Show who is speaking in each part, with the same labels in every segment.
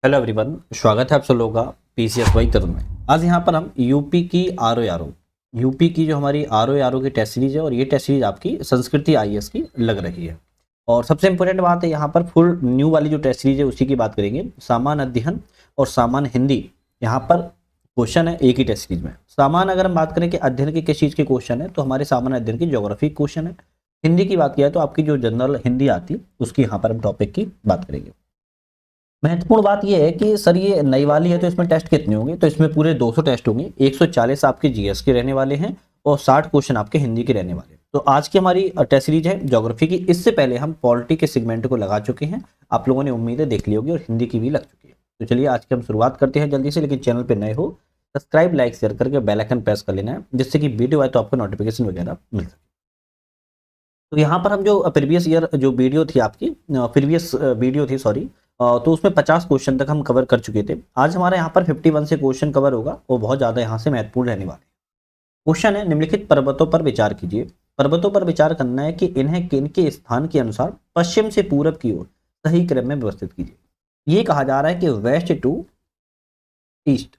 Speaker 1: Hello everyone, स्वागत है आप सब लोगों का पीसीएसवाई तरुण में। आज यहाँ पर हम यूपी की आरओ यूपी की जो हमारी आरओ की टेस्ट सीरीज है और ये टेस्ट सीरीज आपकी संस्कृति आईएएस की लग रही है। और सबसे इंपॉर्टेंट बात है यहाँ पर फुल न्यू वाली जो टेस्ट सीरीज है उसी की बात करेंगे। सामान्य अध्ययन और सामान्य हिंदी यहाँ पर क्वेश्चन है एक ही टेस्ट सीरीज में। सामान्य अगर हम बात करें कि अध्ययन के किस चीज़ के क्वेश्चन है तो हमारे सामान्य अध्ययन की ज्योग्राफी क्वेश्चन है। हिंदी की बात किया तो आपकी जो जनरल हिंदी आती है उसकी यहाँ पर हम टॉपिक की बात करेंगे। महत्वपूर्ण बात यह है कि सर ये नई वाली है तो इसमें टेस्ट कितने होंगे, तो इसमें पूरे 200 टेस्ट होंगे। 140 आपके जीएस के रहने वाले हैं और 60 क्वेश्चन आपके हिंदी के रहने वाले हैं। तो आज की हमारी टेस्ट सीरीज है ज्योग्राफी की। इससे पहले हम पॉलिटी के सेगमेंट को लगा चुके हैं, आप लोगों ने उम्मीदें देख ली होगी और हिंदी की भी लग चुकी है। तो चलिए आज की हम शुरुआत करते हैं जल्दी से। लेकिन चैनल पर नए हो सब्सक्राइब लाइक शेयर करके बेल आइकन प्रेस कर लेना है, जिससे कि वीडियो आए तो आपको नोटिफिकेशन वगैरह मिल सके। तो यहाँ पर हम जो प्रीवियस ईयर जो वीडियो थी आपकी प्रीवियस वीडियो थी सॉरी, तो उसमें 50 क्वेश्चन तक हम कवर कर चुके थे। आज हमारे यहाँ पर 51 से क्वेश्चन कवर होगा और बहुत ज़्यादा यहाँ से महत्वपूर्ण रहने वाले क्वेश्चन है। निम्नलिखित पर्वतों पर विचार कीजिए। पर्वतों पर विचार करना है कि इन्हें किनके स्थान के अनुसार पश्चिम से पूरब की ओर सही क्रम में व्यवस्थित कीजिए। ये कहा जा रहा है कि वेस्ट टू ईस्ट,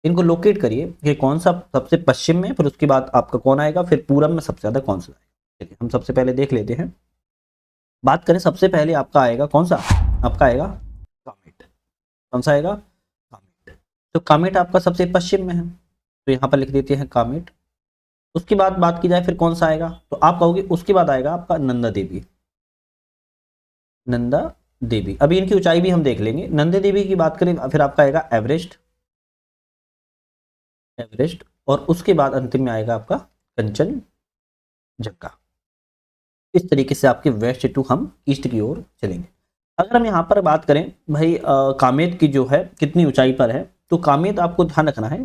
Speaker 1: इनको लोकेट करिए कि कौन सा सबसे पश्चिम में, फिर उसके बाद आपका कौन आएगा, फिर पूरब में सबसे ज़्यादा कौन सा आएगा। चलिए हम सबसे पहले देख लेते हैं। बात करें सबसे पहले आपका आएगा कौन सा, आपका आएगा कामेट। कौन सा आएगा, कामेट। तो कामेट आपका सबसे पश्चिम में है तो यहाँ पर लिख देते हैं कामेट। उसके बाद बात की जाए फिर कौन सा आएगा, तो आप कहोगे उसके बाद आएगा आपका नंदा देवी। नंदा देवी, अभी इनकी ऊंचाई भी हम देख लेंगे। नंदा देवी की बात करें फिर आपका आएगा एवरेस्ट। एवरेस्ट और उसके बाद अंतिम में आएगा आपका कंचनजंगा। इस तरीके से आपके वेस्ट टू हम ईस्ट की ओर चलेंगे। अगर हम यहाँ पर बात करें भाई कामेत की जो है कितनी ऊंचाई पर है, तो कामेत आपको ध्यान रखना है,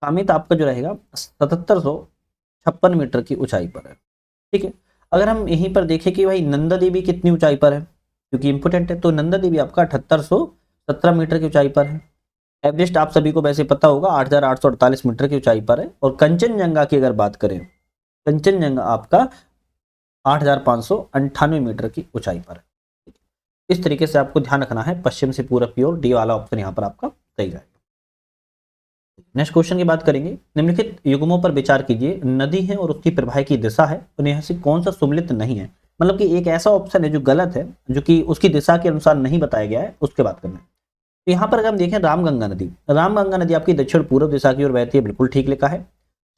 Speaker 1: कामेत आपका जो रहेगा 7756 मीटर की ऊंचाई पर है। ठीक है, अगर हम यहीं पर देखें कि भाई नंदा देवी कितनी ऊंचाई पर है, क्योंकि इंपोर्टेंट है, तो नंदा देवी आपका 7817 मीटर की ऊंचाई पर है। एवरेस्ट आप सभी को वैसे पता होगा 8848 मीटर की ऊंचाई पर है। और कंचनजंगा की अगर बात करें, कंचनजंगा आपका 8598 मीटर की ऊंचाई पर है। इस तरीके से आपको ध्यान रखना है, पश्चिम से पूरब की ओर, डी वाला ऑप्शन यहाँ पर आपका सही जाएगा। नेक्स्ट क्वेश्चन की बात करेंगे। निम्नलिखित युग्मों पर विचार कीजिए। नदी है और उसकी प्रवाह की दिशा है और यहाँ से कौन सा सुमेलित नहीं है, मतलब कि एक ऐसा ऑप्शन है जो गलत है, जो कि उसकी दिशा के अनुसार नहीं बताया गया है, उसके बात करना है। तो यहाँ पर अगर हम देखें रामगंगा नदी, रामगंगा नदी आपकी दक्षिण पूर्व दिशा की ओर बहती है, बिल्कुल ठीक लिखा है।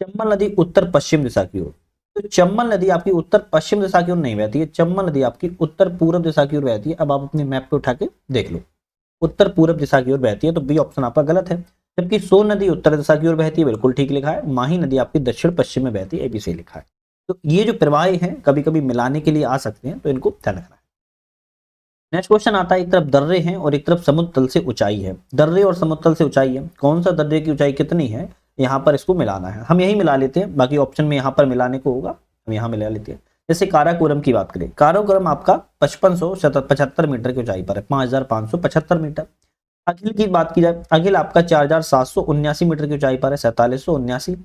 Speaker 1: चंबल नदी उत्तर पश्चिम दिशा की ओर, तो चंबल नदी आपकी उत्तर पश्चिम दिशा की ओर नहीं बहती है, चंबल नदी आपकी उत्तर पूर्व दिशा की ओर बहती है। अब आप अपने मैप पे उठा के देख लो, उत्तर पूर्व दिशा की ओर बहती है, तो बी ऑप्शन आपका गलत है। जबकि सोन नदी उत्तर दिशा की ओर बहती है, बिल्कुल ठीक लिखा है। माही नदी आपकी दक्षिण पश्चिम में बहती है, ए बी सी लिखा है। तो ये जो प्रवाह हैं कभी कभी मिलाने के लिए आ सकते हैं, तो इनको ध्यान रखना है। नेक्स्ट क्वेश्चन आता है, एक तरफ दर्रे हैं और एक तरफ समुद्र तल से ऊंचाई है। दर्रे और समुद्र तल से ऊंचाई है, कौन सा दर्रे की ऊंचाई कितनी है, यहाँ पर इसको मिलाना है। हम यही मिला लेते हैं, बाकी ऑप्शन में यहाँ पर मिलाने को होगा, हम यहाँ मिला लेते हैं। जैसे काराकोरम की बात करें, काराकोरम आपका 5575 मीटर की ऊंचाई पर है, 5575 मीटर। अखिल की बात की जाए, अखिल आपका 4779 मीटर की ऊंचाई पर है, 4779।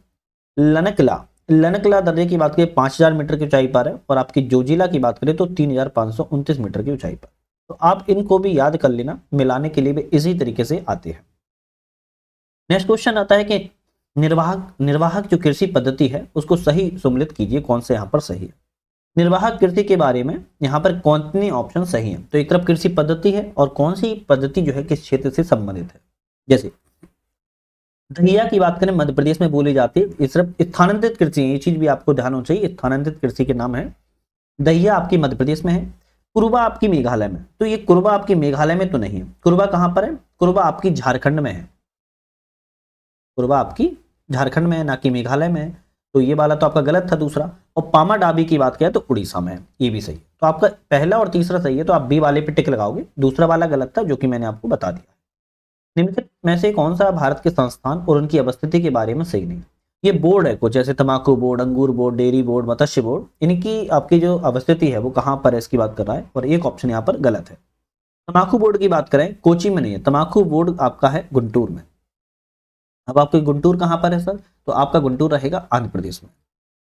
Speaker 1: लनकला, लनकला दर्रे की बात करें 5000 मीटर की ऊंचाई पर है। और आपकी जोजिला की बात करें तो 3529 मीटर की ऊंचाई पर। तो आप इनको भी याद कर लेना, मिलाने के लिए भी इसी तरीके से आते हैं। नेक्स्ट क्वेश्चन आता है कि निर्वाहक जो कृषि पद्धति है उसको सही सम्मिलित कीजिए, कौन से यहाँ पर सही है। निर्वाहक कृषि के बारे में यहाँ पर कौन ऑप्शन सही है, तो एक तरफ कृषि पद्धति है और कौन सी पद्धति जो है किस क्षेत्र से संबंधित है। जैसे दहिया की बात करें मध्य प्रदेश में बोली जाती है, इस तरफ स्थानांतरित कृषि है, ये चीज भी आपको ध्यान होना चाहिए, स्थानांतरित कृषि के नाम है। दहिया आपकी मध्य प्रदेश में है, कुरुबा आपकी मेघालय में, तो ये कुरुबा आपकी मेघालय में तो नहीं है। कुरुबा कहां पर है, कुरुबा आपकी झारखंड में है, कुरुबा आपकी झारखंड में है ना कि मेघालय में है, तो ये वाला तो आपका गलत था दूसरा। और पामा डाबी की बात करें तो उड़ीसा में है, ये भी सही। तो आपका पहला और तीसरा सही है, तो आप बी वाले पे टिक लगाओगे, दूसरा वाला गलत था जो कि मैंने आपको बता दिया। निम्नलिखित में से कौन सा भारत के संस्थान और उनकी अवस्थिति के बारे में सही नहीं। ये बोर्ड है कुछ, जैसे तंबाकू बोर्ड, अंगूर बोर्ड, डेयरी बोर्ड, मत्स्य बोर्ड, इनकी आपकी जो अवस्थिति है वो कहाँ पर है इसकी बात कर रहा है, और एक ऑप्शन यहाँ पर गलत है। तंबाकू बोर्ड की बात करें कोची में नहीं है, तंबाकू बोर्ड आपका है गुंटूर में। अब आपके गुंटूर कहाँ पर है सर, तो आपका गुंटूर रहेगा आंध्र प्रदेश में।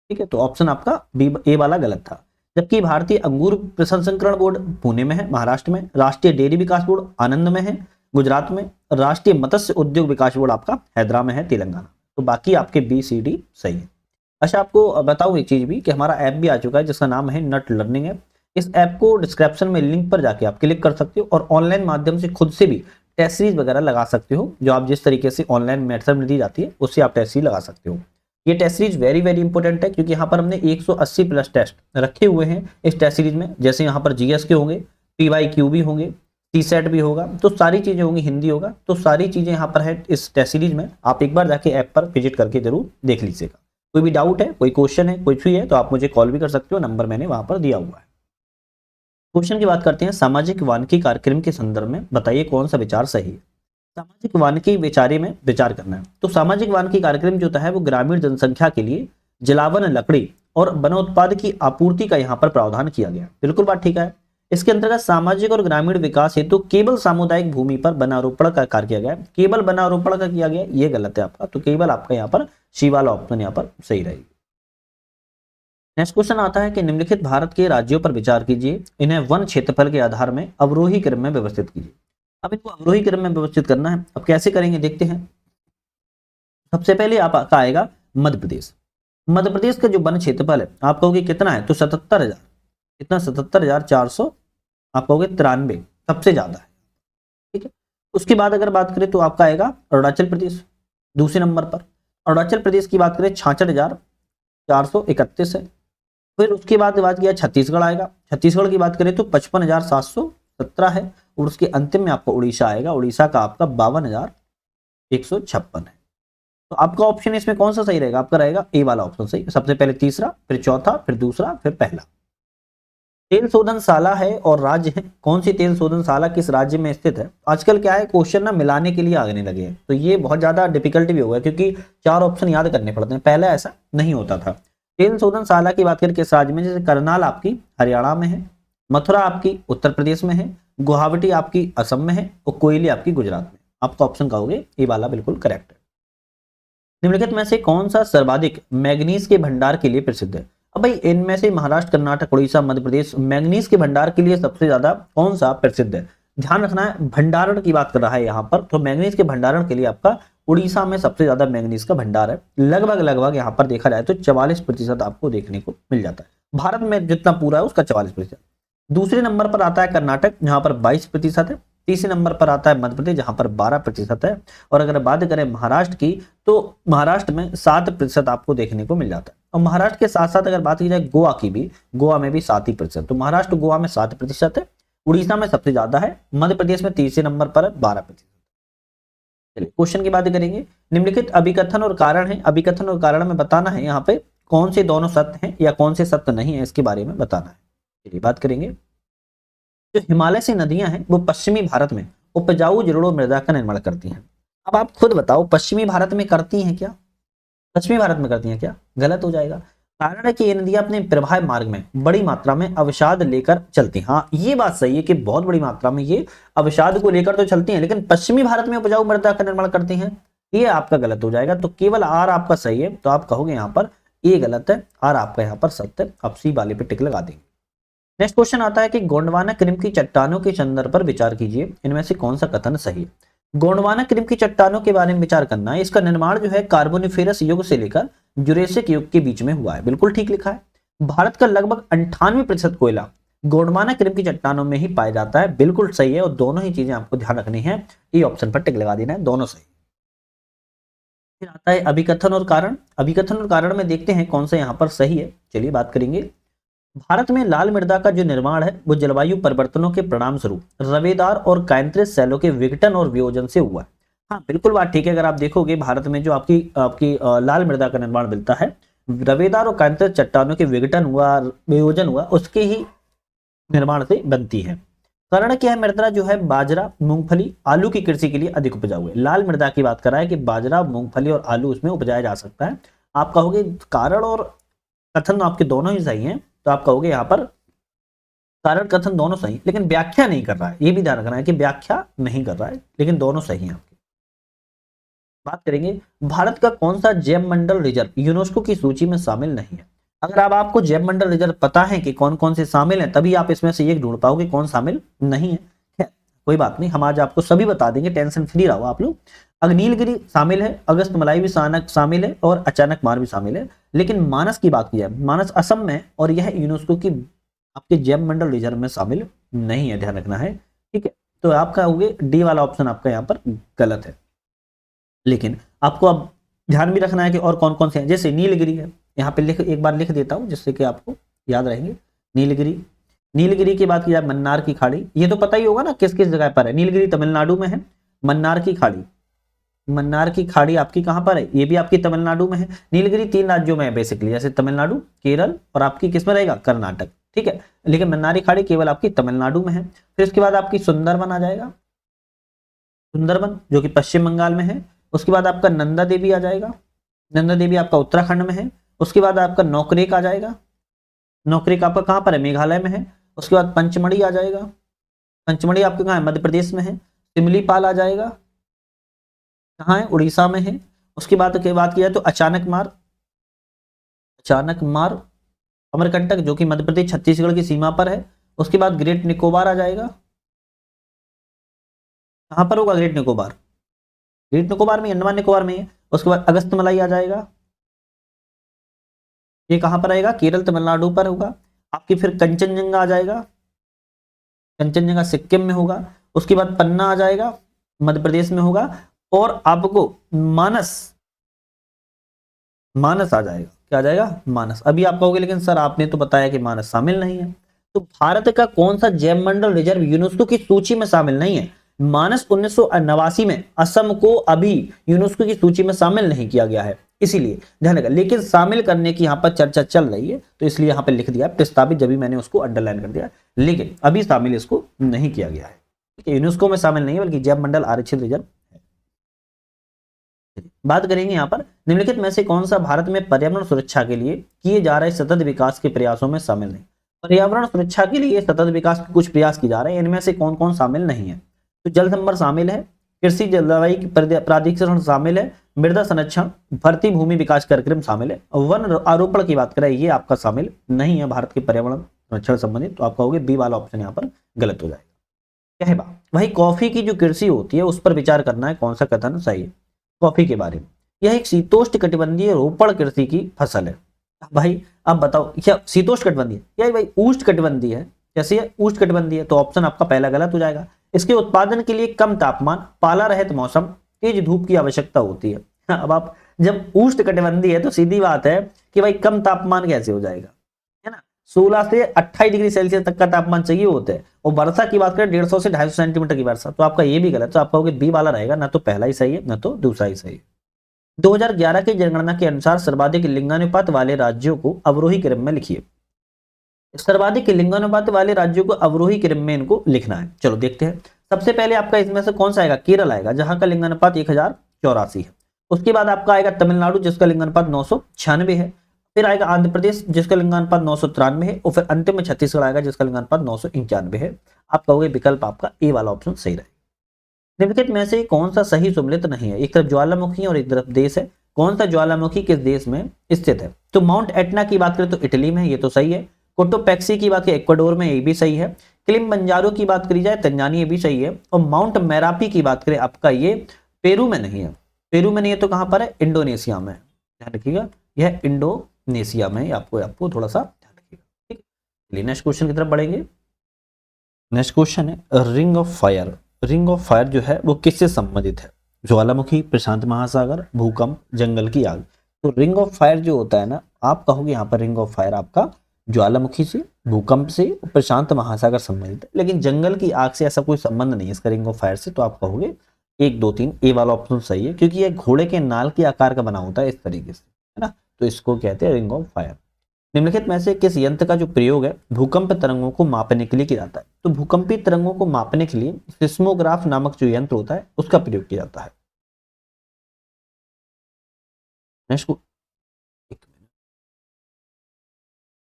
Speaker 1: ठीक है, तो ऑप्शन आपका बी ए वाला गलत था। जबकि भारतीय अंगूर प्रसंस्करण बोर्ड पुणे में है, महाराष्ट्र में। राष्ट्रीय डेयरी विकास बोर्ड आनंद में है, गुजरात में। राष्ट्रीय मत्स्य उद्योग विकास बोर्ड आपका हैदराबाद में है, तेलंगाना। तो बाकी आपके बी सी डी सही है। अच्छा, आपको बताऊं एक चीज भी कि हमारा ऐप भी आ चुका है जिसका नाम है नट लर्निंग ऐप। इस ऐप को डिस्क्रिप्शन में लिंक पर जाके आप क्लिक कर सकते हो और ऑनलाइन माध्यम से खुद से भी टेस्ट सीरीज वगैरह लगा सकते हो, जो आप जिस तरीके से ऑनलाइन मेथड में दी जाती है उससे आप टेस्ट सीरीज लगा सकते हो। ये test series very very important है क्योंकि यहाँ पर हमने 180 प्लस टेस्ट रखे हुए हैं इस टेस्ट सीरीज में। जैसे यहाँ पर जीएस के होंगे, पीवाईक्यू भी होंगे, टी सेट भी होगा, तो सारी चीजें होंगी, हिंदी होगा, तो सारी चीजें यहाँ पर है इस टेस्ट सीरीज में। आप एक बार जाके ऐप पर विजिट करके जरूर देख लीजिएगा। कोई भी डाउट है, कोई क्वेश्चन है, कुछ भी है तो आप मुझे कॉल भी कर सकते हो, नंबर मैंने वहां पर दिया हुआ है। क्वेश्चन की बात करते हैं, सामाजिक वानिकी कार्यक्रम के संदर्भ में बताइए कौन सा विचार सही है। सामाजिक वानिकी विचारे में विचार करना है। तो सामाजिक वानिकी कार्यक्रम जो होता है वो ग्रामीण जनसंख्या के लिए जलावन, लकड़ी और वनोत्पाद की आपूर्ति का यहाँ पर प्रावधान किया गया। बिल्कुल बात ठीक है। इसके अंतर्गत सामाजिक और ग्रामीण विकास हेतु केवल सामुदायिक भूमि पर वनारोपण का कार्य किया गया। केवल वनारोपण का किया गया, ये गलत है आपका। तो केवल आपका यहाँ पर सी वाला ऑप्शन यहाँ पर सही रहेगी। नेक्स्ट क्वेश्चन आता है कि निम्नलिखित भारत के राज्यों पर विचार कीजिए, इन्हें वन क्षेत्रफल के आधार में अवरोही क्रम में व्यवस्थित कीजिए। अब इनको अवरोही क्रम में व्यवस्थित करना है। अब कैसे करेंगे देखते हैं। सबसे पहले आपका आएगा मध्य प्रदेश। मध्य प्रदेश का जो वन क्षेत्रफल है आप कहोगे कितना है, तो 77,000, कितना 77,400 आप कहोगे 93, सबसे ज्यादा है। ठीक है। उसके बाद अगर बात करें तो आपका आएगा अरुणाचल प्रदेश दूसरे नंबर पर। अरुणाचल प्रदेश की बात करें 66,431 है। फिर उसके बाद बात किया छत्तीसगढ़ आएगा। छत्तीसगढ़ की बात करें तो 55,717 है। और उसके अंतिम में आपको उड़ीसा आएगा। उड़ीसा का आपका 52,156 है। तो आपका ऑप्शन इसमें कौन सा सही रहेगा, आपका रहेगा ए वाला ऑप्शन सही। सबसे पहले तीसरा, फिर चौथा, फिर दूसरा, फिर पहला। तेल शोधनशाला है और राज्य है, कौन सी तेल शोधनशाला किस राज्य में स्थित है। आजकल क्या है, क्वेश्चन ना मिलाने के लिए आने लगे हैं, तो ये बहुत ज्यादा डिफिकल्टी भी हो गया क्योंकि 4 ऑप्शन याद करने पड़ते हैं। पहले ऐसा नहीं होता था। तेल शोधनशाला की बात करें किस राज्य में, जैसे करनाल आपकी हरियाणा में है, मथुरा आपकी उत्तर प्रदेश में है, गुवाहाटी आपकी असम में है और कोयली आपकी गुजरात में। आपका ऑप्शन कहोगे ये वाला बिल्कुल करेक्ट है। निम्नलिखित में से कौन सा सर्वाधिक मैग्नीज के भंडार के लिए प्रसिद्ध है। अब भाई इनमें से महाराष्ट्र, कर्नाटक, उड़ीसा, मध्य प्रदेश मैग्नीज के भंडार के लिए सबसे ज्यादा कौन सा प्रसिद्ध है। ध्यान रखना है, भंडारण की बात कर रहा है यहाँ पर, तो मैग्नीज के भंडारण के लिए आपका उड़ीसा में सबसे ज्यादा मैग्नीज का भंडार है। लगभग यहाँ पर देखा जाए तो 44% आपको देखने को मिल जाता है। भारत में जितना पूरा है उसका 44%। दूसरे नंबर पर आता है कर्नाटक, जहां पर 22% है। तीसरे नंबर पर आता है मध्य प्रदेश, जहां पर 12% है। और अगर बात करें महाराष्ट्र की, तो महाराष्ट्र में 7% आपको देखने को मिल जाता है। और महाराष्ट्र के साथ साथ अगर बात की जाए गोवा की भी, गोवा में भी 7%। तो महाराष्ट्र, गोवा में 7% है। उड़ीसा में सबसे ज्यादा है, मध्य प्रदेश में तीसरे नंबर पर है 12%। चलिए क्वेश्चन की बात करेंगे। निम्नलिखित अभिकथन और कारण है। अभिकथन और कारण में बताना है यहाँ पे कौन से दोनों सत्य हैं या कौन से सत्य नहीं है, इसके बारे में बताना है। चलिए बात करेंगे। जो हिमालय से नदियां हैं वो पश्चिमी भारत में उपजाऊ जलोढ़ मृदा का निर्माण करती हैं। अब आप खुद बताओ, पश्चिमी भारत में करती हैं क्या, पश्चिमी भारत में करती हैं क्या, गलत हो जाएगा। कारण है कि ये नदियां अपने प्रवाह मार्ग में बड़ी मात्रा में अवसाद लेकर चलती हैं। हाँ, ये बात सही है कि बहुत बड़ी मात्रा में ये अवसाद को लेकर तो चलती हैं, लेकिन पश्चिमी भारत में उपजाऊ मृदा का निर्माण करती हैं, ये आपका गलत हो जाएगा। तो केवल आर आपका सही है, तो आप कहोगे यहाँ पर ए गलत है, आर आपका यहाँ पर सत्य है। आप सी वाले पे टिक लगा देंगे। नेक्स्ट क्वेश्चन आता है कि गोंडवाना क्रीम की चट्टानों के संदर्भ पर विचार कीजिए, इनमें से कौन सा कथन सही है। गोंडवाना क्रीम की चट्टानों के बारे में विचार करना है। इसका निर्माण जो है कार्बोनिफेरस युग से लेकर जुरेसिक युग के बीच में हुआ है। बिल्कुल ठीक लिखा है। भारत का लगभग 98% कोयला गोंडवाना क्रीम की चट्टानों में ही पाया जाता है। बिल्कुल सही है। और दोनों ही चीजें आपको ध्यान रखनी है, ये ऑप्शन पर टिक लगा देना है, दोनों सही। फिर आता है अभिकथन और कारण। अभिकथन और कारण में देखते हैं कौन सा यहाँ पर सही है। चलिए बात करेंगे। भारत में लाल मृदा का जो निर्माण है वो जलवायु परिवर्तनों के परिणाम स्वरूप रवेदार और कायंत्रित सेलों के विघटन और वियोजन से हुआ है। हाँ बिल्कुल बात ठीक है। अगर आप देखोगे भारत में जो आपकी आपकी लाल मृदा का निर्माण मिलता है, रवेदार और कायंत्रित चट्टानों के विघटन हुआ, वियोजन हुआ, उसके ही निर्माण से बनती है। कारण क्या है, मृदा जो है बाजरा, मूंगफली, आलू की कृषि के लिए अधिक उपजाऊ है। लाल मृदा की बात कर रहा है कि बाजरा, मूंगफली और आलू उसमें उपजाया जा सकता है। आप कहोगे कारण और कथन आपके दोनों ही सही हैं, तो आप कहोगे यहाँ पर कारण कथन दोनों सही, लेकिन व्याख्या नहीं कर रहा है। ये भी ध्यान रखना है कि व्याख्या नहीं कर रहा है, लेकिन दोनों सही हैं आपके। बात करेंगे भारत का कौन सा जैव मंडल रिजर्व यूनेस्को की सूची में शामिल नहीं है। अगर अब आपको जैव मंडल रिजर्व पता है कि कौन कौन से शामिल हैं, तभी आप इसमें से एक ढूंढ पाओगे कौन शामिल नहीं है। खैर, कोई बात नहीं, हम आज आपको सभी बता देंगे, टेंशन फ्री रहो आप लोग। नीलगिरी शामिल है, अगस्त मलाई भी शामिल है, और अचानक मार भी शामिल है। लेकिन मानस की बात की जाए, मानस असम में, और यह यूनेस्को की आपके जैव मंडल रिजर्व में शामिल नहीं है, ध्यान रखना है। ठीक है, तो आपका हो गया डी वाला ऑप्शन आपका यहाँ पर गलत है। लेकिन आपको अब ध्यान भी रखना है कि और कौन कौन से हैं, जैसे नीलगिरी है, यहाँ पे एक बार लिख देता हूँ जिससे कि आपको याद रहेंगे। नीलगिरी, नीलगिरी की बात की जाए, मन्नार की खाड़ी, ये तो पता ही होगा ना किस किस जगह पर है। नीलगिरी तमिलनाडु में है। मन्नार की खाड़ी, मन्नार की खाड़ी आपकी कहां पर है, ये भी आपकी तमिलनाडु में है। नीलगिरी 3 राज्यों में है बेसिकली, जैसे तमिलनाडु, केरल और आपकी किस में रहेगा, कर्नाटक। ठीक है, लेकिन मन्नारी खाड़ी केवल आपकी तमिलनाडु में है। फिर उसके बाद आपकी सुंदरबन आ जाएगा, सुंदरबन जो कि पश्चिम बंगाल में है। उसके बाद आपका नंदा देवी आ जाएगा, नंदा देवी आपका उत्तराखंड में है। उसके बाद आपका नौकरेक आ जाएगा, नौकरेक आपका कहां पर है, मेघालय में है। उसके बाद पंचमढ़ी आ जाएगा, पंचमढ़ी आपके कहाँ है, मध्य प्रदेश में है। सिमलीपाल आ जाएगा, कहाँ है, उड़ीसा में है। उसके बाद की बात की जाए तो अचानक मार, अचानक मार अमरकंटक जो कि मध्य प्रदेश छत्तीसगढ़ की सीमा पर है। उसके बाद ग्रेट निकोबार आ जाएगा, कहां पर होगा ग्रेट निकोबार, ग्रेट निकोबार में, अंडमान निकोबार में है। उसके बाद अगस्त मलाई आ जाएगा, ये कहां पर आएगा, केरल तमिलनाडु पर होगा। आपकी फिर कंचनजंगा आ जाएगा, कंचनजंगा सिक्किम में होगा। उसके बाद पन्ना आ जाएगा, मध्य प्रदेश में होगा। और आपको मानस, मानस आ जाएगा, क्या आ जाएगा, मानस। अभी आप कहोगे लेकिन सर आपने तो बताया कि मानस शामिल नहीं है। तो भारत का कौन सा जैव मंडल रिजर्व यूनेस्को की सूची में शामिल नहीं है, मानस 1989 में असम को अभी यूनेस्को की सूची में शामिल नहीं किया गया है, इसीलिए ध्यान रखा। लेकिन शामिल करने की यहाँ पर चर्चा चल रही है, तो इसलिए यहाँ पर लिख दिया प्रस्तावित, जब भी मैंने उसको अंडरलाइन कर दिया, लेकिन अभी शामिल इसको नहीं किया गया है। ठीक है, यूनेस्को में शामिल नहीं है, बल्कि जैव मंडल आरक्षित रिजर्व। बात करेंगे यहाँ पर, निम्नलिखित में से कौन सा भारत में पर्यावरण सुरक्षा के लिए किए जा रहे सतत विकास के प्रयासों में शामिल नहीं। पर्यावरण सुरक्षा के लिए सतत विकास के कुछ प्रयास किए जा रहे हैं, इनमें से कौन कौन शामिल नहीं है। तो जल संवर्धन शामिल है, कृषि जलवायु प्राधिकरण शामिल है, मृदा संरक्षण, भर्ती भूमि विकास कार्यक्रम शामिल है, वन आरोपण की बात करें ये आपका शामिल नहीं है भारत के पर्यावरण संरक्षण संबंधित। तो आपका हो गया बी वाला ऑप्शन यहाँ पर गलत हो जाएगा। कहवा, भाई कॉफी की जो कृषि होती है उस पर विचार करना है, कौन सा कथन सही है कॉफी के बारे में। यह एक शीतोष्ण कटिबंधीय रोपण कृषि की फसल है। भाई अब बताओ, क्या शीतोष्ण कटिबंधीय या भाई उष्ण कटिबंधीय है, कैसी है, उष्ण कटिबंधीय है, तो ऑप्शन आपका पहला गलत हो जाएगा। इसके उत्पादन के लिए कम तापमान, पाला रहित मौसम, तेज धूप की आवश्यकता होती है। अब आप जब उष्ण कटिबंधीय है तो सीधी बात है कि भाई कम तापमान कैसे हो जाएगा, है ना। 16 से 28 डिग्री सेल्सियस तक का तापमान चाहिए होता है, और वर्षा की बात करें 150 से 250 सेंटीमीटर की वर्षा, तो आपका ये भी गलत। तो आपका होगा बी वाला रहेगा, ना तो पहला ही सही है ना तो दूसरा ही सही है। 2011 की जनगणना के अनुसार सर्वाधिक लिंगानुपात वाले राज्यों को अवरोही क्रम में लिखिए। सर्वाधिक लिंगानुपात वाले राज्यों को अवरोही क्रम में इनको लिखना है। चलो देखते हैं, सबसे पहले आपका इसमें से कौन सा आएगा, केरल आएगा, जहां का लिंगानुपात 1084 है। उसके बाद आपका आएगा तमिलनाडु, जिसका लिंगानुपात 996 है। फिर आएगा आंध्र प्रदेश, जिसका लिंगानुपात 993 है। और फिर अंतिम में छत्तीसगढ़ आएगा, जिसका लिंगानुपात 991 है। आप कहोगे विकल्प आपका ए वाला ऑप्शन सही रहेगा। निम्नलिखित में से कौन सा सही सम्मिलित नहीं है, एक तरफ ज्वालामुखी और एक तरफ देश है। कौन सा ज्वालामुखी किस देश में स्थित है, तो माउंट एटना की बात करें तो इटली में, ये तो सही है। कोटोपैक्सी की बात करें इक्वाडोर में, ये भी सही है। किलिमंजारो की बात करी जाए तंजानिया, ये भी सही है। और माउंट मेरापी की बात करें आपका ये पेरू में नहीं है, पेरू में नहीं है तो कहां पर है, इंडोनेशिया में। ध्यान रखिएगा, यह इंडोनेशिया में, आपको थोड़ा सा ध्यान रखिएगा। ठीक, चलिए नेक्स्ट क्वेश्चन की तरफ बढ़ेंगे। नेक्स्ट क्वेश्चन है ring of fire. Ring of fire जो है वो किससे संबंधित है, ज्वालामुखी, प्रशांत महासागर, भूकंप, जंगल की आग। तो रिंग ऑफ फायर जो होता है ना, आप कहोगे यहाँ पर रिंग ऑफ फायर आपका ज्वालामुखी से, भूकंप से, प्रशांत महासागर संबंधित है। लेकिन जंगल की आग से ऐसा कोई संबंध नहीं है इसका रिंग ऑफ फायर से। तो आप कहोगे 1, 2, 3 ए वाला ऑप्शन सही है, क्योंकि यह घोड़े के नाल के आकार का बना होता है इस तरीके से, है ना। तो इसको कहते हैं रिंग ऑफ फायर। निम्नलिखित में से किस यंत्र का जो प्रयोग है भूकंप तरंगों को मापने के लिए किया जाता है, तो भूकंपी तरंगों को मापने के लिए सिस्मोग्राफ नामक जो यंत्र होता है उसका प्रयोग किया जाता है।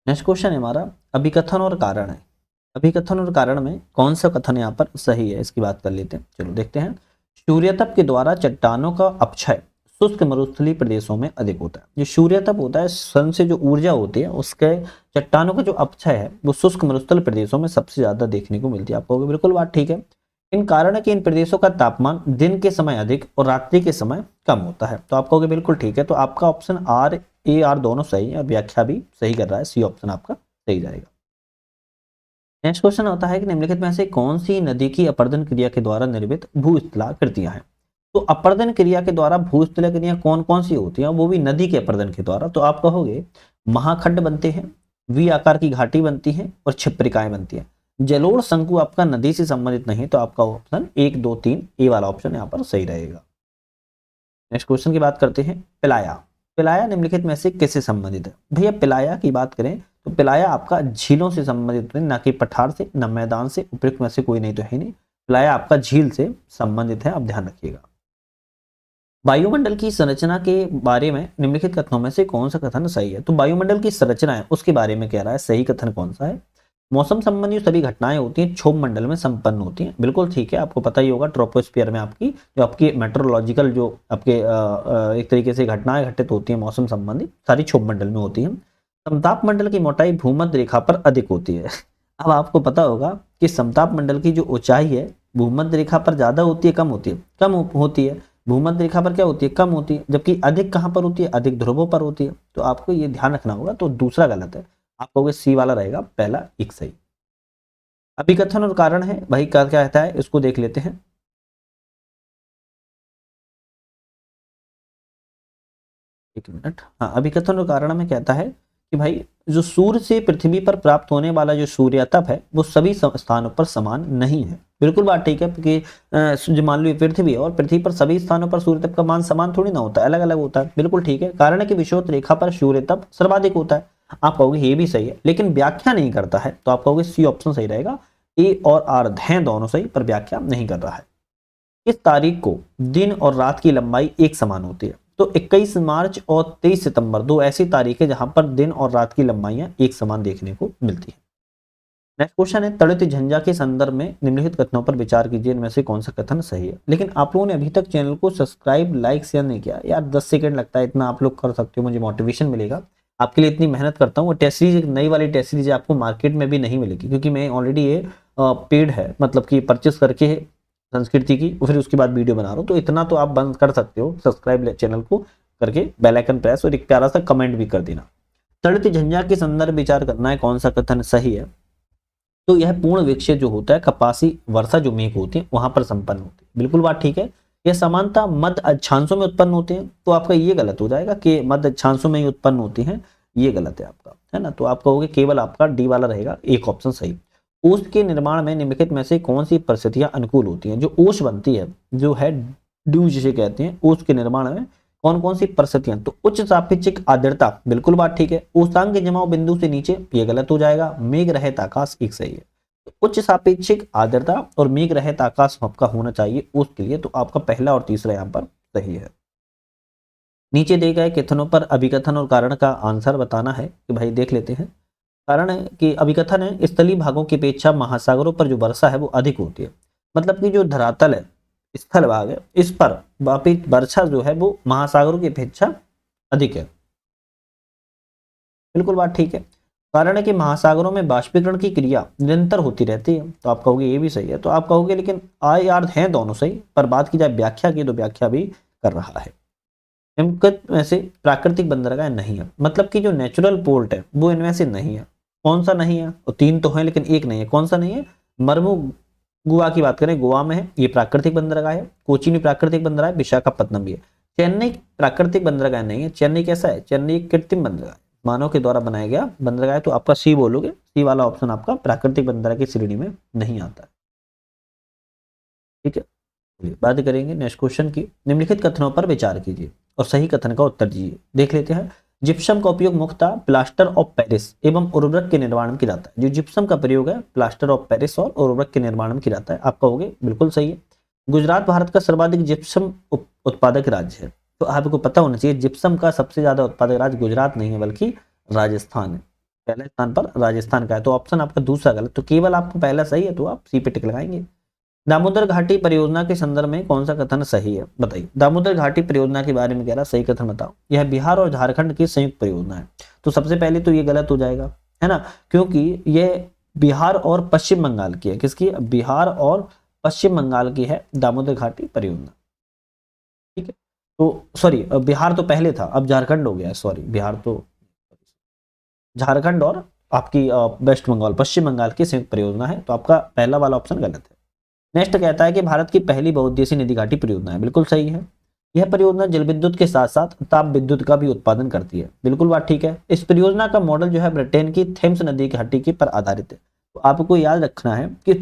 Speaker 1: नेक्स्ट क्वेश्चन है हमारा अभिकथन और कारण है। अभिकथन और कारण में कौन सा कथन यहाँ पर सही है, इसकी बात कर लेते हैं। चलो देखते हैं। सूर्यतप के द्वारा चट्टानों का अपक्षय शुष्क मरुस्थलीय प्रदेशों में अधिक होता है। जो सूर्य तप होता है, सन से जो ऊर्जा होती है उसके चट्टानों का जो अपक्षय है वो शुष्क मरुस्थल प्रदेशों में सबसे ज्यादा देखने को मिलती है। आप कहोगे बिल्कुल बात ठीक है। इन कारण है कि इन प्रदेशों का तापमान दिन के समय अधिक और रात्रि के समय कम होता है। तो आप कहोगे बिल्कुल ठीक है। तो आपका ऑप्शन आर, ए आर दोनों सही है, व्याख्या भी सही कर रहा है, सी ऑप्शन आपका सही जाएगा। नेक्स्ट क्वेश्चन होता है कि निम्नलिखित में से कौन सी नदी की अपरदन क्रिया के द्वारा निर्मित भूस्थलाकृतियां हैं। तो अपरदन क्रिया के द्वारा भूस्थलाकृतियां कौन कौन सी होती हैं, वो भी नदी के अपरदन के द्वारा। तो आप कहोगे महाखंड बनते हैं, वी आकार की घाटी बनती है और छिप्रिकाएं बनती हैं। जलोढ़ शंकु आपका नदी से संबंधित नहीं, तो आपका ऑप्शन 1 2 3 ए वाला ऑप्शन यहाँ पर सही रहेगा। नेक्स्ट क्वेश्चन की बात करते हैं। पिलाया, पिलाया निम्नलिखित में से किससे संबंधित है। भैया पिलाया की बात करें तो पिलाया आपका झीलों से संबंधित है, ना कि पठार से, न मैदान से, उपयुक्त में से कोई नहीं तो है नहीं। पिलाया आपका झील से संबंधित है, आप ध्यान रखिएगा। वायुमंडल की संरचना के बारे में निम्नलिखित कथनों में से कौन सा कथन सही है। तो वायुमंडल की संरचना है उसके बारे में कह रहा है, सही कथन कौन सा है। मौसम संबंधी सभी घटनाएं होती हैं क्षोभ मंडल में संपन्न होती हैं, बिल्कुल ठीक है। आपको पता ही होगा ट्रोपोस्फियर में आपकी जो आपकी मेट्रोलॉजिकल जो आपके एक तरीके से घटनाएं घटित होती हैं मौसम संबंधी, सारी क्षोभ मंडल में होती हैं। समताप मंडल की मोटाई भूमध्य रेखा पर अधिक होती है। अब आपको पता होगा कि समताप मंडल की जो ऊंचाई है भूमध्य रेखा पर ज्यादा होती है कम होती है, कम होती है। भूमध्य रेखा पर क्या होती है, कम होती है, जबकि अधिक कहां पर होती है, अधिक ध्रुवों पर होती है। तो आपको ये ध्यान रखना होगा। तो दूसरा गलत है, आप कहोगे सी वाला रहेगा, पहला एक सही। अभिकथन और कारण है भाई, क्या कहता है इसको देख लेते हैं। एक मिनट, हाँ अभिकथन और कारण में कहता है कि भाई जो सूर्य से पृथ्वी पर प्राप्त होने वाला जो सूर्य तप है वो सभी स्थानों पर समान नहीं है। बिल्कुल बात ठीक है, क्योंकि जो मान लो पृथ्वी और पृथ्वी पर सभी स्थानों पर सूर्य तप का मान समान थोड़ी ना होता है, अलग अलग होता है। बिल्कुल ठीक है। कारण है कि विषुवत रेखा पर सूर्य तप सर्वाधिक होता है। आप कहोगे ये भी सही है, लेकिन व्याख्या नहीं करता है। तो आप कहोगे सी ऑप्शन सही रहेगा। ए और आर हैं दोनों सही, पर व्याख्या नहीं कर रहा है। इस तारीख को दिन और रात की लंबाई एक समान होती है। तो 21 मार्च और 23 सितंबर दो ऐसी तारीखें जहां पर दिन और रात की लंबाइयां एक समान देखने को मिलती है। नेक्स्ट क्वेश्चन है, तड़ित झंझा के संदर्भ में निम्नलिखित कथनों पर विचार कीजिए, इनमें से कौन सा कथन सही है। लेकिन आप लोगों ने अभी तक चैनल को सब्सक्राइब, लाइक, शेयर नहीं किया यार, 10 सेकंड लगता है, इतना आप लोग कर सकते हो, मुझे मोटिवेशन मिलेगा। आपके लिए इतनी मेहनत करता हूँ। टेस्ट सीरीज, नई वाली टेस्ट सीरीज आपको मार्केट में भी नहीं मिलेगी, क्योंकि मैं ऑलरेडी ये पेड है, मतलब कि परचेस करके संस्कृति की, फिर उसके बाद वीडियो बना रहा हूँ। तो इतना तो आप बंद कर सकते हो, सब्सक्राइब चैनल को करके बेल आइकन प्रेस और एक प्यारा सा कमेंट भी कर देना। तड़ित झंझा के संदर्भ विचार करना है कौन सा कथन सही है। तो यह पूर्ण विक्षेप जो होता है कपासी वर्षा जो मेघ होती है वहां पर संपन्न होती है। बिल्कुल बात ठीक है। यह समानता मध्य अक्षांशों में उत्पन्न होते हैं। तो आपका ये गलत हो जाएगा कि मध्य अक्षांशों में ही उत्पन्न होती हैं, ये गलत है आपका, है ना। तो आप कहोगे केवल आपका डी वाला रहेगा, एक ऑप्शन सही। ओष के निर्माण में निम्नलिखित में से कौन सी परिस्थितियां अनुकूल होती हैं। जो ओष बनती है, जो है ड्यू जिसे कहते हैं, ओष के निर्माण में कौन कौन सी परिस्थितियां। तो उच्च सापेक्षिक आर्द्रता, बिल्कुल बात ठीक है। उष्णांक जमाव बिंदु से नीचे, ये गलत हो जाएगा। मेघ रहित आकाश, एक सही है। तो उच्च सापेक्षिक आर्द्रता और मेघ रहित आकाश आपका होना चाहिए उसके लिए। तो आपका पहला और तीसरा यहाँ पर सही है। नीचे दिए गए कथनों पर अभिकथन और कारण का आंसर बताना है कि भाई देख लेते हैं। कारण है कि अभिकथन है, स्थलीय भागों की अपेक्षा महासागरों पर जो वर्षा है वो अधिक होती है। मतलब कि जो धरातल है, स्थल भाग है, इस पर वर्षा जो है वो महासागरों की अपेक्षा अधिक है। बिल्कुल बात ठीक है। कारण है कि महासागरों में बाष्पीकरण की क्रिया निरंतर होती रहती है। तो आप कहोगे ये भी सही है। तो आप कहोगे लेकिन आई आर हैं दोनों सही, पर बात की जाए व्याख्या की तो व्याख्या भी कर रहा है। निम्नलिखित में से प्राकृतिक बंदरगाह नहीं है। मतलब कि जो नेचुरल पोर्ट है वो इनमें से नहीं है। कौन सा नहीं है, और तीन तो है लेकिन एक नहीं है। कौन सा नहीं है, मरमू गोवा की बात करें, गोवा में है, ये प्राकृतिक बंदरगाह है। कोची में प्राकृतिक बंदरगाह है, विशाखापत्तनम भी है। चेन्नई प्राकृतिक बंदरगाह नहीं है। चेन्नई कैसा है, चेन्नई एक कृत्रिम बंदरगाह है, मानव के द्वारा बनाया गया बंदरगाह है। तो आपका सी बोलोगे, सी वाला ऑप्शन आपका प्राकृतिक बंदरगाह की श्रेणी में नहीं आता है। ठीक है, बात करेंगे नेक्स्ट क्वेश्चन की। निम्नलिखित कथनों पर विचार कीजिए और सही कथन का उत्तर दीजिए। देख लेते हैं। जिप्सम का उपयोग मुख्यतः प्लास्टर ऑफ पेरिस एवं उर्वरक के निर्माण में किया जाता है। जो जिप्सम का प्रयोग है प्लास्टर ऑफ पेरिस और उर्वरक के निर्माण में किया जाता है। आप कहोगे बिल्कुल सही है। गुजरात भारत का सर्वाधिक जिप्सम उत्पादक राज्य है। तो आपको पता होना चाहिए जिप्सम का सबसे ज्यादा उत्पादक राज्य गुजरात नहीं है बल्कि राजस्थान है। पहले स्थान पर राजस्थान का है। तो ऑप्शन आपका दूसरा गलत। तो केवल आपको पहला सही है तो आप सी पे टिक लगाएंगे। दामोदर घाटी परियोजना के संदर्भ में कौन सा कथन सही है, बताइए। दामोदर घाटी परियोजना के बारे में कह रहा, सही कथन बताओ। यह बिहार और झारखंड की संयुक्त परियोजना है। तो सबसे पहले तो ये गलत हो जाएगा, है ना, क्योंकि ये बिहार और पश्चिम बंगाल की है। किसकी? बिहार और पश्चिम बंगाल की है दामोदर घाटी परियोजना। ठीक है, तो सॉरी, बिहार तो पहले था, अब झारखंड हो गया, सॉरी, बिहार तो, झारखंड और आपकी वेस्ट बंगाल, पश्चिम बंगाल की संयुक्त परियोजना है। तो आपका पहला वाला ऑप्शन गलत है। नेक्स्ट कहता है कि भारत की पहली बहुउद्देशीय नदी घाटी परियोजना है। बिल्कुल सही है। यह परियोजना जल विद्युत के साथ साथ ताप विद्युत का भी उत्पादन करती है। बिल्कुल बात ठीक है। इस परियोजना का मॉडल जो है ब्रिटेन की थेम्स नदी घाटी के पर आधारित है। तो आपको याद रखना है कि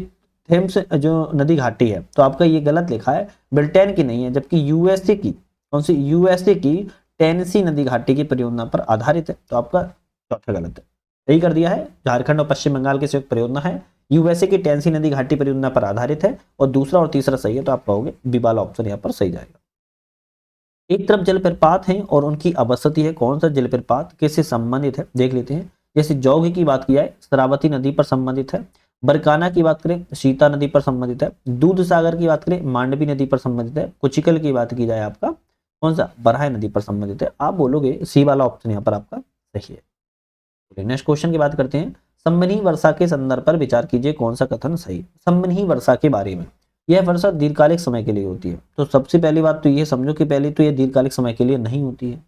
Speaker 1: थेम्स जो नदी घाटी है, तो आपका ये गलत लिखा है, ब्रिटेन की नहीं है, जबकि यूएसए की, कौन सी? यूएसए की टेनेसी नदी घाटी की परियोजना पर आधारित है। तो आपका चौथा गलत है। सही कर दिया है, झारखंड और पश्चिम बंगाल की संयुक्त परियोजना है, यूएसए की टेनेसी नदी घाटी परियोजना पर आधारित है, और दूसरा और तीसरा सही है। तो आप कहोगे बी वाला ऑप्शन यहाँ पर सही जाएगा। एक तरफ जलप्रपात है और उनकी अवस्थिति है। कौन सा जलप्रपात किससे संबंधित है, देख लेते हैं। जैसे जौघ की बात की जाए, शरावती नदी पर संबंधित है। बरकाना की बात करें, सीता नदी पर संबंधित है। दूध सागर की बात करें, मांडवी नदी पर संबंधित है। कुचिकल की बात की जाए, आपका कौन सा? बरहाय नदी पर संबंधित है। आप बोलोगे सी वाला ऑप्शन यहाँ पर आपका सही है। नेक्स्ट क्वेश्चन की बात करते हैं। संवहनी वर्षा के संदर्भ पर विचार कीजिए, कौन सा कथन सही है। संवहनी वर्षा के बारे में, यह वर्षा दीर्घकालिक समय के लिए होती है। तो सबसे पहली बात तो ये समझो कि पहले तो यह दीर्घकालिक समय के लिए नहीं होती है।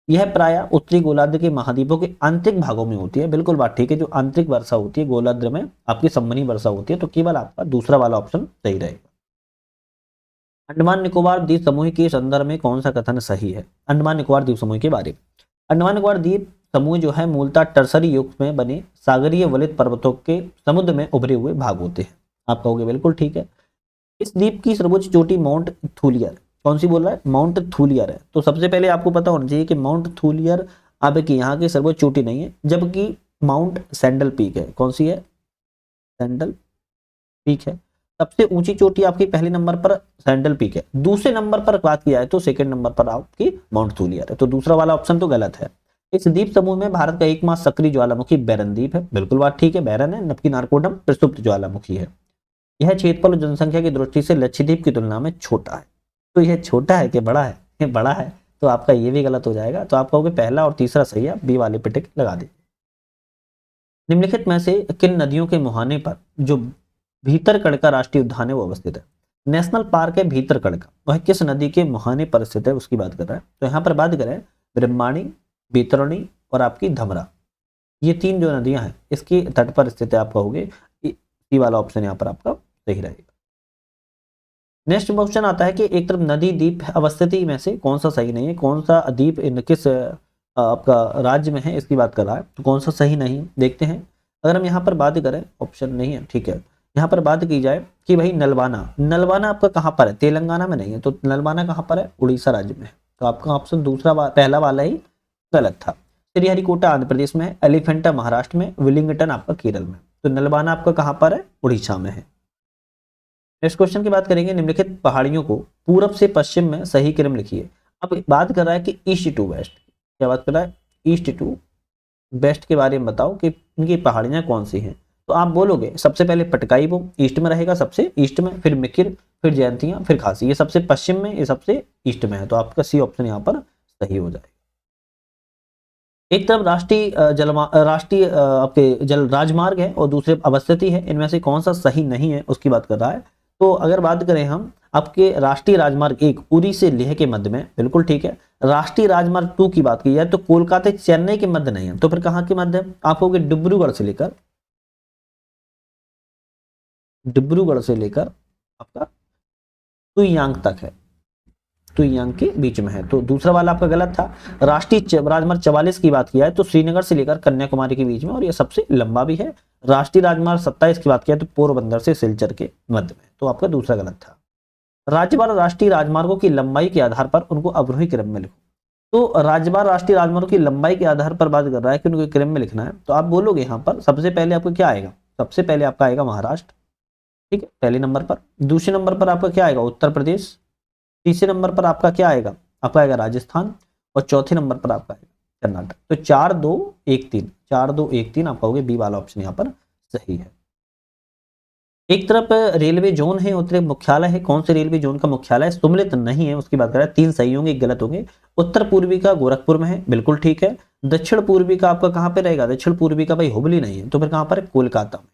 Speaker 1: यह प्रायः उत्तरी गोलार्ध के महाद्वीपों के आंतरिक भागों में होती है। बिल्कुल बात ठीक है, जो आंतरिक वर्षा होती है गोलार्ध में आपकी संवहनी वर्षा होती है। तो केवल आपका दूसरा वाला ऑप्शन सही रहेगा। अंडमान निकोबार द्वीप समूह के संदर्भ में कौन सा कथन सही है। अंडमान निकोबार द्वीप समूह के बारे में, अंडमान निकोबार द्वीप समूह जो है मूलतः टर्सरी युग में बने सागरीय वलित पर्वतों के समुद्र में उभरे हुए भाग होते हैं। आप कहोगे बिल्कुल ठीक है। इस द्वीप की सर्वोच्च चोटी माउंट थूलियर, कौन सी बोल रहा है? माउंट थूलियर है। तो सबसे पहले आपको पता होना चाहिए कि माउंट थूलियर आपकी यहाँ की सर्वोच्च चोटी नहीं है, जबकि माउंट सैंडल पीक है। कौन सी है? सैंडल पीक है। सबसे ऊंची चोटी आपकी पहले नंबर पर सैंडल पीक है। दूसरे नंबर पर बात किया है तो सेकंड नंबर पर आपकी माउंट थूलियर है। तो दूसरा वाला ऑप्शन तो गलत है। इस द्वीप समूह में भारत का एकमात्र सक्रिय ज्वालामुखी बैरन द्वीप है। बिल्कुल बात ठीक है, बैरन है, जबकि नारकोडम प्रसुप्त ज्वालामुखी है। यह क्षेत्रफल और जनसंख्या की दृष्टि से लक्षद्वीप की तुलना में छोटा है। तो यह छोटा है कि बड़ा है? ये बड़ा है। तो आपका ये भी गलत हो जाएगा। तो आप कहोगे पहला और तीसरा सही है, बी वाले पे टिक लगा दे। निम्नलिखित में से किन नदियों के मुहाने पर जो भीतरकनिका राष्ट्रीय उद्यान है वो अवस्थित है। नेशनल पार्क है भीतरकनिका, वह किस नदी के मुहाने पर स्थित है उसकी बात कर रहा है। तो यहाँ पर बात करें ब्रह्माणी, बैतरणी और आपकी धमरा, ये तीन जो नदियां हैं इसके तट पर स्थित है। आप कहोगे सी वाला ऑप्शन यहाँ पर आपका सही रहेगा। नेक्स्ट क्वेश्चन आता है कि एक तरफ नदी द्वीप अवस्थिति में से कौन सा सही नहीं है। कौन सा द्वीप इन किस आपका राज्य में है इसकी बात कर रहा है। तो कौन सा सही नहीं, देखते हैं। अगर हम यहाँ पर बात करें, ऑप्शन नहीं है, ठीक है, यहाँ पर बात की जाए कि भाई नलवाना, नलवाना आपका कहाँ पर है? तेलंगाना में नहीं है। तो नलवाना कहाँ पर है? उड़ीसा राज्य में है। तो आपका ऑप्शन दूसरा पहला वाला ही गलत था। श्रीहरिकोटा आंध्र प्रदेश में है, एलिफेंटा महाराष्ट्र में, विलिंगटन आपका केरल में। तो नलवाना आपका कहाँ पर है? उड़ीसा में है। नेक्स्ट क्वेश्चन की बात करेंगे। निम्नलिखित पहाड़ियों को पूरब से पश्चिम में सही क्रम लिखिए। अब बात कर रहा है कि ईस्ट टू वेस्ट, क्या बात कर रहा है? ईस्ट टू वेस्ट के बारे में बताओ कि इनकी पहाड़ियां कौन सी हैं। तो आप बोलोगे सबसे पहले पटकाई वो ईस्ट में रहेगा, सबसे ईस्ट में, फिर मिकिर, फिर जयंतियां, फिर खासी। ये सबसे पश्चिम में, ये सबसे ईस्ट में है। तो आपका सी ऑप्शन यहाँ पर सही हो जाएगा। एक तरफ राष्ट्रीय आपके जल राजमार्ग है और दूसरे अवस्थिति है। इनमें से कौन सा सही नहीं है उसकी बात कर रहा है। तो अगर बात करें हम आपके राष्ट्रीय राजमार्ग 1 उरी से लेह के मध्य में, बिल्कुल ठीक है। राष्ट्रीय राजमार्ग 2 की बात की जाए तो कोलकाता चेन्नई के मध्य नहीं है। तो फिर कहाँ के मध्य है? आप होगे डिब्रूगढ़ से लेकर आपका तुयांग तक है, तुयांग के बीच में है। तो दूसरा वाला आपका गलत था। राष्ट्रीय राजमार्ग 44 की बात किया है तो श्रीनगर से लेकर कन्याकुमारी के बीच में, और यह सबसे लंबा भी है। राष्ट्रीय राजमार्ग 27 की बात किया तो पोरबंदर से सिलचर के मध्य में। तो आपका दूसरा गलत था। राज्यवार राष्ट्रीय राजमार्गों की लंबाई के आधार पर उनको अवरोही क्रम में लिखो। तो राज्यवार राष्ट्रीय राजमार्गों की लंबाई के आधार पर बात कर रहा है कि उनको क्रम में लिखना है। तो आप बोलोगे यहाँ पर सबसे पहले आपको क्या आएगा? सबसे पहले आपका आएगा महाराष्ट्र, ठीक है, पहले नंबर पर। दूसरे नंबर पर आपका क्या आएगा? उत्तर प्रदेश। तीसरे नंबर पर आपका क्या आएगा? आपका आएगा राजस्थान। और चौथे नंबर पर आपका आएगा कर्नाटक। तो 4 2 1 3, 4 2 1 3 आप कहोगे बी वाला ऑप्शन यहाँ पर सही है। एक तरफ रेलवे जोन है, उत्तर मुख्यालय है। कौन से रेलवे जोन का मुख्यालय? सुमलित नहीं है, उसकी बात कर रहा है। 3 सही होंगे, 1 गलत होंगे। उत्तर पूर्वी का गोरखपुर में है, बिल्कुल ठीक है। दक्षिण पूर्वी का आपका कहाँ पे रहेगा? दक्षिण पूर्वी का भाई हुबली नहीं है, तो फिर कहाँ पर है? कोलकाता में।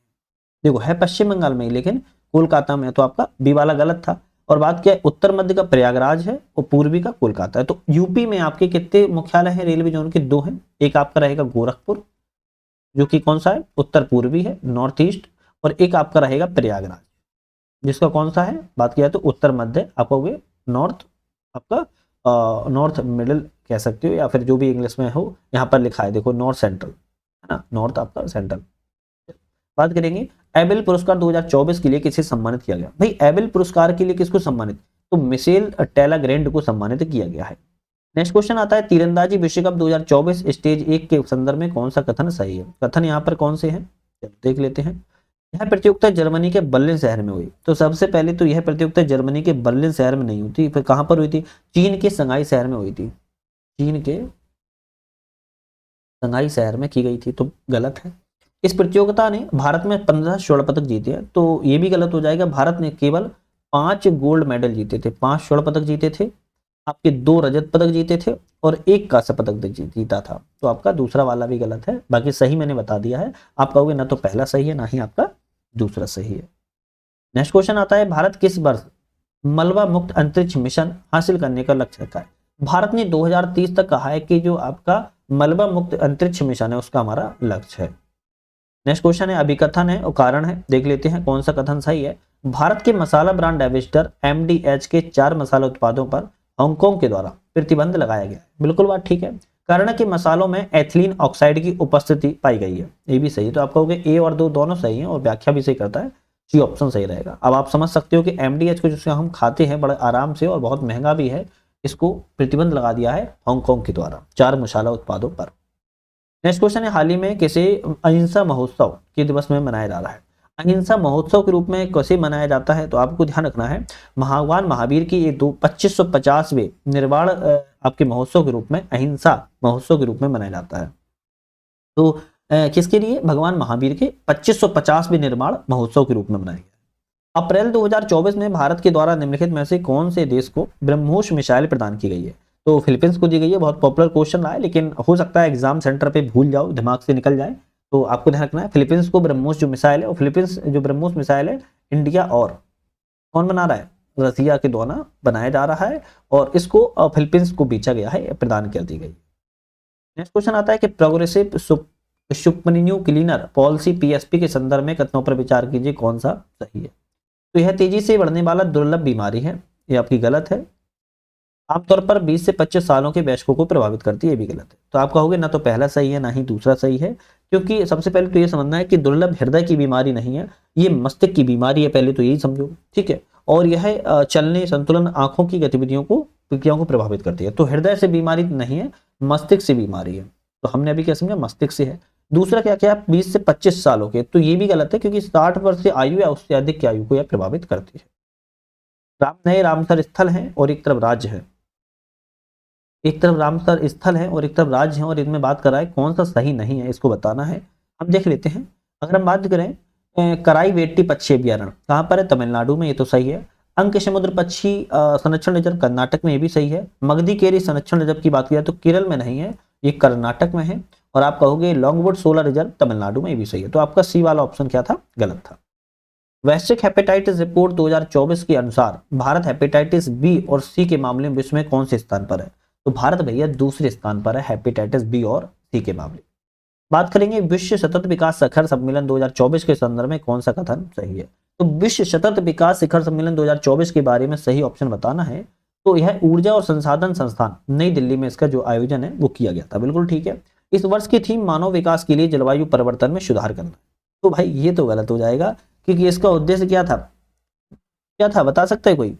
Speaker 1: देखो है पश्चिम बंगाल में, लेकिन कोलकाता में है, तो आपका बी वाला गलत था। और बात क्या है? उत्तर मध्य का प्रयागराज है और पूर्वी का कोलकाता है। तो यूपी में आपके कितने मुख्यालय हैं रेलवे जोन के? 2 हैं। एक आपका रहेगा गोरखपुर, जो कि कौन सा है? उत्तर पूर्वी है, नॉर्थ ईस्ट। और एक आपका रहेगा प्रयागराज, जिसका कौन सा है? बात किया तो उत्तर मध्य, आपका हुए नॉर्थ, आपका नॉर्थ मिडिल कह सकते हो, या फिर जो भी इंग्लिश में हो। यहाँ पर लिखा है देखो, नॉर्थ सेंट्रल है ना, नॉर्थ आपका सेंट्रल। बात करेंगे एबेल पुरस्कार 2024 के लिए किसे सम्मानित किया गया? भाई एबेल पुरस्कार के लिए किसको सम्मानित? तो मिशेल टेलाग्रैंड को सम्मानित किया गया है। नेक्स्ट क्वेश्चन आता है, तीरंदाजी विश्व कप 2024 स्टेज 1 के संदर्भ में कौन सा कथन सही है? कथन यहाँ पर कौन से हैं, चलो देख लेते हैं। यह प्रतियोगिता जर्मनी के बर्लिन शहर में हुई। तो सबसे पहले तो यह प्रतियोगिता जर्मनी के बर्लिन शहर में नहीं हुई थी, फिर कहां पर हुई थी? चीन के संघाई शहर में हुई थी। चीन के संघाई शहर में की गई थी, तो गलत है। इस प्रतियोगिता ने भारत में 15 स्वर्ण पदक जीते हैं, तो ये भी गलत हो जाएगा। भारत ने केवल 5 गोल्ड मेडल जीते थे, 5 स्वर्ण पदक जीते थे, आपके 2 रजत पदक जीते थे और 1 कांस्य पदक जीता था। तो आपका दूसरा वाला भी गलत है, बाकी सही मैंने बता दिया है। आप कहोगे ना तो पहला सही है, ना ही आपका दूसरा सही है। नेक्स्ट क्वेश्चन आता है, भारत किस वर्ष मलबा मुक्त अंतरिक्ष मिशन हासिल करने का लक्ष्य रखा है? भारत ने 2030 तक कहा है कि जो आपका मलबा मुक्त अंतरिक्ष मिशन है उसका हमारा लक्ष्य है। नेक्स्ट क्वेश्चन है, अभिकथन है और कारण है, देख लेते हैं कौन सा कथन सही है। भारत के मसाला ब्रांड एम्बेसडर MDH के 4 मसाला उत्पादों पर हांगकांग के द्वारा प्रतिबंध लगाया गया है। बिल्कुल बात ठीक है। कारण है कि मसालों में एथिलीन ऑक्साइड की उपस्थिति पाई गई है, ये भी सही है। तो आप कहोगे ए और 2 दोनों सही हैं और व्याख्या भी सही करता है, सी ऑप्शन सही रहेगा। अब आप समझ सकते हो कि MDH को जिसको हम खाते हैं बड़े आराम से और बहुत महंगा भी है, इसको प्रतिबंध लगा दिया है हांगकांग के द्वारा 4 मसाला उत्पादों पर। नेक्स्ट क्वेश्चन है, हाल ही में किसे अहिंसा महोत्सव के दिवस में मनाया जा रहा है? अहिंसा महोत्सव के रूप में कैसे मनाया जाता है? तो आपको ध्यान रखना है, भगवान महावीर की ये 2550वें निर्वाण आपके महोत्सव के रूप में, अहिंसा महोत्सव के रूप में मनाया जाता है। तो किसके लिए? भगवान महावीर के 2550वें निर्माण महोत्सव के रूप में मनाया गया। अप्रैल 2024 में भारत के द्वारा निम्नलिखित में से कौन से देश को ब्रह्मोस मिसाइल प्रदान की गई है? तो फिलीपींस को दी गई है। बहुत पॉपुलर क्वेश्चन रहा है, लेकिन हो सकता है एग्जाम सेंटर पे भूल जाओ, दिमाग से निकल जाए, तो आपको ध्यान रखना है फिलीपींस को ब्रह्मोस जो मिसाइल है, और फिलीपींस जो ब्रह्मोस मिसाइल है इंडिया और कौन बना रहा है? रसिया के द्वारा बनाया जा रहा है, और इसको फिलीपींस को बेचा गया है, प्रदान कर दी गई। नेक्स्ट क्वेश्चन आता है कि प्रोग्रेसिव सुपरन्यू क्लीनर पॉलिसी PSP के संदर्भ में कथनों पर विचार कीजिए, कौन सा सही है? तो यह तेजी से बढ़ने वाला दुर्लभ बीमारी है, ये आपकी गलत है। आमतौर पर 20 से 25 सालों के वयस्कों को प्रभावित करती है, ये भी गलत है। तो आप कहोगे ना तो पहला सही है, ना ही दूसरा सही है, क्योंकि सबसे पहले तो ये समझना है कि दुर्लभ हृदय की बीमारी नहीं है, ये मस्तिष्क की बीमारी है, पहले तो यही समझो, ठीक है। और यह चलने, संतुलन, आंखों की गतिविधियों को, प्रक्रियाओं को प्रभावित करती है। तो हृदय से बीमारी नहीं है, मस्तिष्क से बीमारी है। तो हमने अभी क्या समझा? मस्तिष्क से है। दूसरा क्या क्या? 20 से 25 सालों के, तो ये भी गलत है, क्योंकि 60 वर्ष से आयु या उससे अधिक की आयु को यह प्रभावित करती है। नए रामसर स्थल है और एक तरफ राज्य है, एक तरफ रामसर स्थल है और एक तरफ राज्य है, और इनमें बात कर रहा है कौन सा सही नहीं है, इसको बताना है। हम देख लेते हैं। अगर हम बात करें कराई वेट्टी पक्षी अभ्यारण्य कहाँ पर है? तमिलनाडु में, ये तो सही है। अंक समुद्र पक्षी संरक्षण रिजर्व कर्नाटक में, ये भी सही है। मगधीकेरी संरक्षण रिजर्व की बात किया तो केरल में नहीं है, ये कर्नाटक में है। और आप कहोगे लॉन्गवुड सोलर रिजर्व तमिलनाडु में, ये भी सही है। तो आपका सी वाला ऑप्शन क्या था? गलत था। वैश्विक हेपेटाइटिस रिपोर्ट 2024 के अनुसार भारत हेपेटाइटिस बी और सी के मामले में विश्व में कौन से स्थान पर है? तो भारत भैया दूसरे स्थान पर है हेपेटाइटिस बी और सी के मामले। बात करेंगे विश्व सतत विकास शिखर सम्मेलन 2024 के संदर्भ में कौन सा कथन सही है? तो विश्व सतत विकास शिखर सम्मेलन 2024 के बारे में सही ऑप्शन बताना है। तो यह ऊर्जा और संसाधन संस्थान नई दिल्ली में इसका जो आयोजन है वो किया गया था, बिल्कुल ठीक है। इस वर्ष की थीम मानव विकास के लिए जलवायु परिवर्तन में सुधार करना। तो भाई ये तो गलत हो जाएगा, क्योंकि इसका उद्देश्य क्या था? क्या था बता सकता है कोई?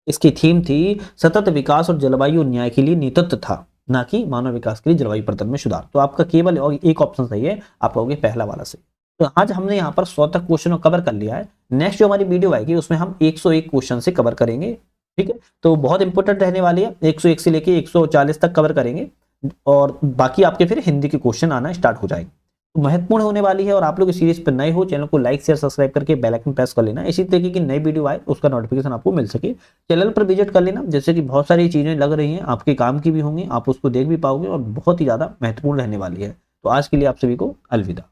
Speaker 1: इसकी थीम थी सतत विकास और जलवायु न्याय के लिए नेतृत्व था, ना कि मानव विकास के लिए जलवायु परिवर्तन में सुधार। तो आपका केवल एक ऑप्शन सही है, आप कहोगे पहला वाला सही। तो आज हमने यहाँ पर 100 तक क्वेश्चन कवर कर लिया है। नेक्स्ट जो हमारी वीडियो आएगी उसमें हम 101 क्वेश्चन से कवर करेंगे, ठीक है। तो बहुत इंपॉर्टेंट रहने वाली है, 101 से लेके 140 तक कवर करेंगे, और बाकी आपके फिर हिंदी के क्वेश्चन आना स्टार्ट हो जाएंगे। महत्वपूर्ण होने वाली है। और आप लोग इस सीरीज पर नए हो, चैनल को लाइक शेयर सब्सक्राइब करके बेल आइकन प्रेस कर लेना, इसी तरीके की नई वीडियो आए उसका नोटिफिकेशन आपको मिल सके। चैनल पर विजिट कर लेना, जैसे कि बहुत सारी चीजें लग रही हैं आपके काम की भी होंगी, आप उसको देख भी पाओगे और बहुत ही ज्यादा महत्वपूर्ण रहने वाली है। तो आज के लिए आप सभी को अलविदा।